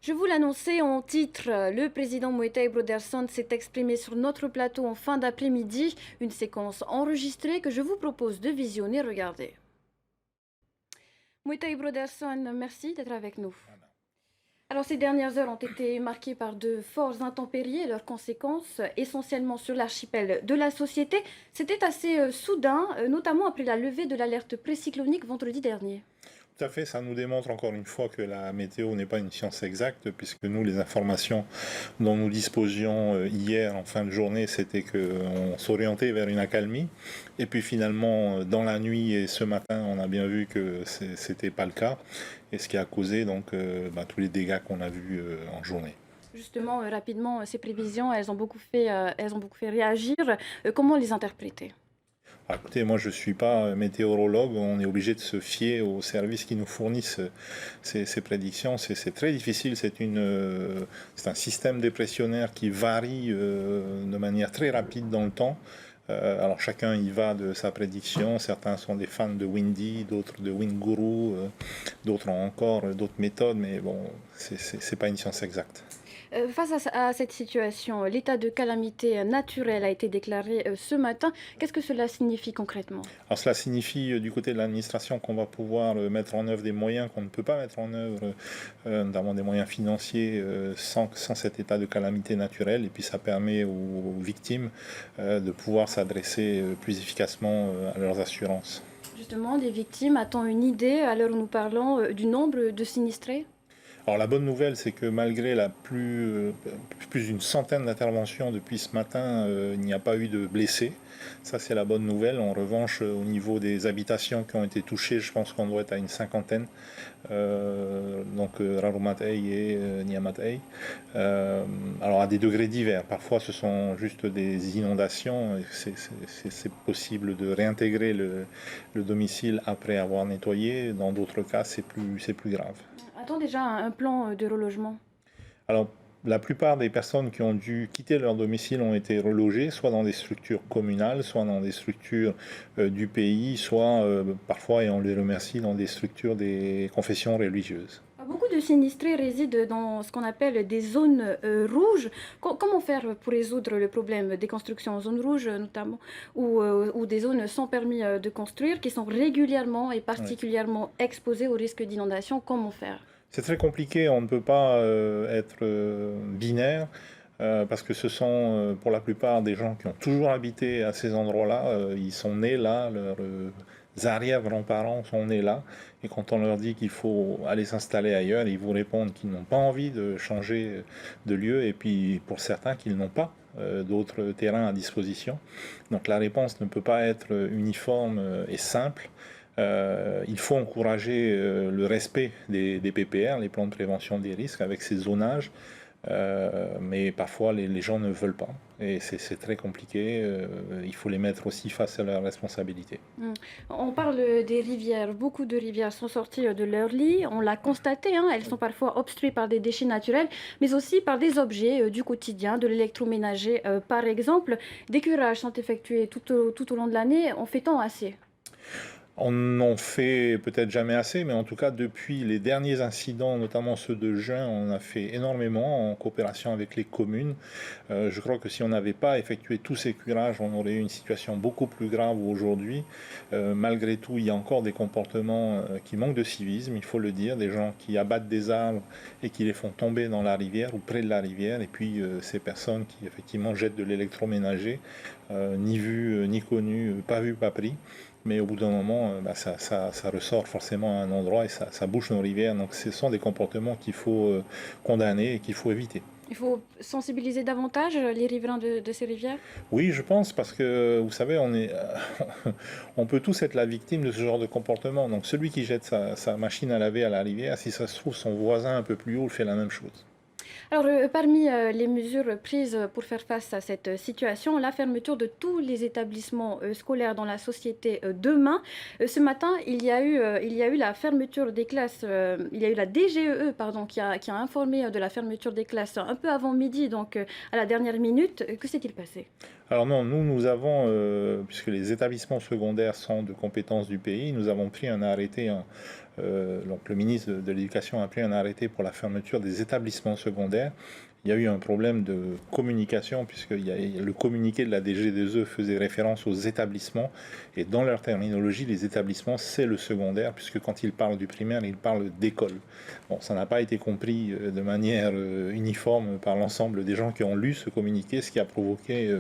Je vous l'annonçais en titre, le président Moïta Broderson s'est exprimé sur notre plateau en fin d'après-midi, une séquence enregistrée que je vous propose de visionner. Regardez. Moïta Broderson, merci d'être avec nous. Alors, ces dernières heures ont été marquées par de fortes intempéries et leurs conséquences, essentiellement sur l'archipel de la société. C'était assez soudain, notamment après la levée de l'alerte précyclonique vendredi dernier. Tout à fait, ça nous démontre encore une fois que la météo n'est pas une science exacte, puisque nous, les informations dont nous disposions hier en fin de journée, c'était qu'on s'orientait vers une accalmie. Et puis finalement, dans la nuit et ce matin, on a bien vu que c'était pas le cas, et ce qui a causé donc tous les dégâts qu'on a vus en journée. Justement, rapidement, ces prévisions, elles ont beaucoup fait réagir. Comment les interpréter? Écoutez, moi je ne suis pas météorologue, on est obligé de se fier aux services qui nous fournissent ces prédictions. C'est très difficile, c'est un système dépressionnaire qui varie de manière très rapide dans le temps. Alors chacun y va de sa prédiction, certains sont des fans de Windy, d'autres de Windguru, d'autres ont encore d'autres méthodes, mais bon, c'est pas une science exacte. Face à cette situation, l'état de calamité naturelle a été déclaré ce matin. Qu'est-ce que cela signifie concrètement? Alors cela signifie du côté de l'administration qu'on va pouvoir mettre en œuvre des moyens qu'on ne peut pas mettre en œuvre, notamment des moyens financiers, sans cet état de calamité naturelle. Et puis ça permet aux victimes de pouvoir s'adresser plus efficacement à leurs assurances. Justement, des victimes, a-t-on une idée, à l'heure où nous parlons, du nombre de sinistrés? Alors la bonne nouvelle, c'est que malgré plus d'une centaine d'interventions depuis ce matin, il n'y a pas eu de blessés. Ça, c'est la bonne nouvelle. En revanche, au niveau des habitations qui ont été touchées, je pense qu'on doit être à une cinquantaine. Rarumatei et Niamatei. Alors à des degrés divers. Parfois, ce sont juste des inondations. C'est possible de réintégrer le domicile après avoir nettoyé. Dans d'autres cas, c'est plus grave. A-t-on déjà un plan de relogement? Alors, la plupart des personnes qui ont dû quitter leur domicile ont été relogées, soit dans des structures communales, soit dans des structures du pays, soit parfois, et on les remercie, dans des structures des confessions religieuses. Beaucoup de sinistrés résident dans ce qu'on appelle des zones rouges. Comment faire pour résoudre le problème des constructions en zone rouge, notamment, ou des zones sans permis de construire, qui sont régulièrement et Ouais. particulièrement exposées au risque d'inondation? Comment faire? C'est très compliqué, on ne peut pas être binaire. Parce que ce sont pour la plupart des gens qui ont toujours habité à ces endroits-là, ils sont nés là, leurs arrière-grands-parents sont nés là, et quand on leur dit qu'il faut aller s'installer ailleurs, ils vous répondent qu'ils n'ont pas envie de changer de lieu, et puis pour certains qu'ils n'ont pas d'autres terrains à disposition. Donc la réponse ne peut pas être uniforme et simple. Il faut encourager le respect des PPR, les plans de prévention des risques, avec ces zonages. Mais parfois les gens ne veulent pas et c'est très compliqué. Il faut les mettre aussi face à leurs responsabilités. Mm. On parle des rivières. Beaucoup de rivières sont sorties de leur lit. On l'a constaté, hein, elles sont parfois obstruées par des déchets naturels, mais aussi par des objets du quotidien, de l'électroménager par exemple. Des curages sont effectués tout au long de l'année. On fait-on assez? On n'en fait peut-être jamais assez, mais en tout cas, depuis les derniers incidents, notamment ceux de juin, on a fait énormément en coopération avec les communes. Je crois que si on n'avait pas effectué tous ces curages, on aurait eu une situation beaucoup plus grave aujourd'hui. Malgré tout, il y a encore des comportements qui manquent de civisme, il faut le dire, des gens qui abattent des arbres et qui les font tomber dans la rivière ou près de la rivière, et puis ces personnes qui effectivement jettent de l'électroménager, ni vu, ni connu, pas vu, pas pris. Mais au bout d'un moment, ça ressort forcément à un endroit et ça bouche nos rivières. Donc ce sont des comportements qu'il faut condamner et qu'il faut éviter. Il faut sensibiliser davantage les riverains de ces rivières? Oui, je pense, parce que vous savez, on peut tous être la victime de ce genre de comportement. Donc celui qui jette sa machine à laver à la rivière, si ça se trouve, son voisin un peu plus haut fait la même chose. Alors, parmi les mesures prises pour faire face à cette situation, la fermeture de tous les établissements scolaires dans la société demain. Ce matin, il y a eu la fermeture des classes, il y a eu la DGEE, pardon, qui a informé de la fermeture des classes un peu avant midi, donc à la dernière minute. Que s'est-il passé? Alors non, nous avons, puisque les établissements secondaires sont de compétence du pays, nous avons pris un arrêté, donc le ministre de l'Éducation a pris un arrêté pour la fermeture des établissements secondaires. Il y a eu un problème de communication, puisque le communiqué de la DG2E faisait référence aux établissements, et dans leur terminologie, les établissements, c'est le secondaire, puisque quand ils parlent du primaire, ils parlent d'école. Bon, ça n'a pas été compris de manière uniforme par l'ensemble des gens qui ont lu ce communiqué, ce qui a provoqué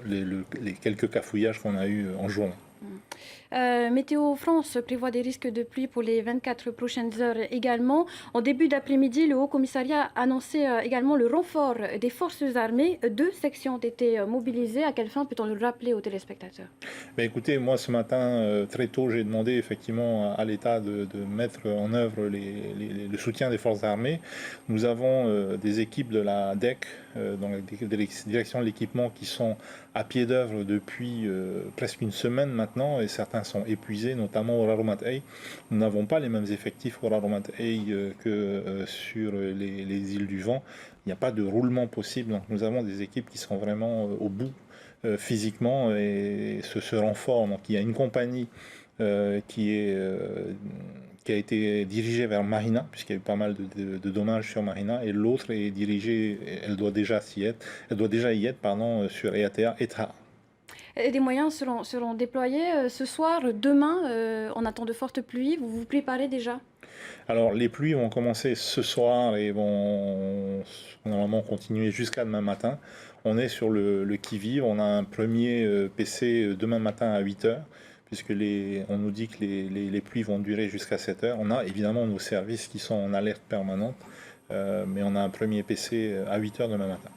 les quelques cafouillages qu'on a eus en journée. Météo France prévoit des risques de pluie pour les 24 prochaines heures également. En début d'après-midi, le Haut Commissariat a annoncé également le renfort des forces armées. 2 sections ont été mobilisées. À quelle fin peut-on le rappeler aux téléspectateurs? Ben écoutez, moi ce matin, très tôt, j'ai demandé effectivement à l'État de mettre en œuvre le soutien des forces armées. Nous avons des équipes de la DEC, dans la direction de l'équipement, qui sont à pied d'œuvre depuis presque une semaine maintenant, et certains sont épuisés, notamment au Raromat Ay. Nous n'avons pas les mêmes effectifs au Raromat Ay que sur les îles du Vent. Il n'y a pas de roulement possible, donc nous avons des équipes qui sont vraiment au bout physiquement, et ce renfort. Donc il y a une compagnie qui a été dirigée vers Marina, puisqu'il y a eu pas mal de dommages sur Marina, et l'autre est dirigée, elle doit déjà y être, pardon, sur EATA et Taha. Et des moyens seront déployés ce soir, demain. On attend de fortes pluies. Vous vous préparez déjà? Alors les pluies vont commencer ce soir et vont normalement continuer jusqu'à demain matin. On est sur le qui-vive. On a un premier PC demain matin à 8 heures, puisque on nous dit que les pluies vont durer jusqu'à 7 heures. On a évidemment nos services qui sont en alerte permanente, mais on a un premier PC à 8 heures demain matin.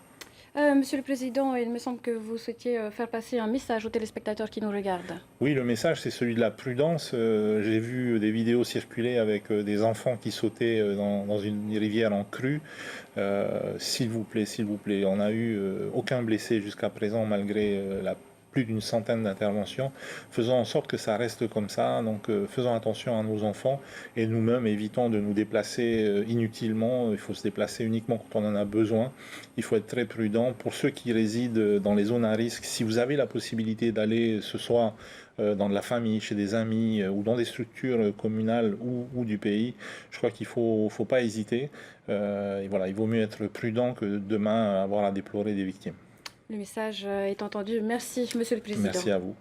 Monsieur le Président, il me semble que vous souhaitiez faire passer un message aux téléspectateurs qui nous regardent. Oui, le message, c'est celui de la prudence. J'ai vu des vidéos circuler avec des enfants qui sautaient dans une rivière en crue. S'il vous plaît, on n'a eu aucun blessé jusqu'à présent, malgré plus d'une centaine d'interventions. Faisons en sorte que ça reste comme ça. Donc faisons attention à nos enfants, et nous-mêmes évitons de nous déplacer inutilement. Il faut se déplacer uniquement quand on en a besoin. Il faut être très prudent. Pour ceux qui résident dans les zones à risque, si vous avez la possibilité d'aller ce soir dans de la famille, chez des amis ou dans des structures communales ou du pays, je crois qu'il ne faut pas hésiter. Et voilà, il vaut mieux être prudent que demain avoir à déplorer des victimes. Le message est entendu. Merci, Monsieur le Président. Merci à vous.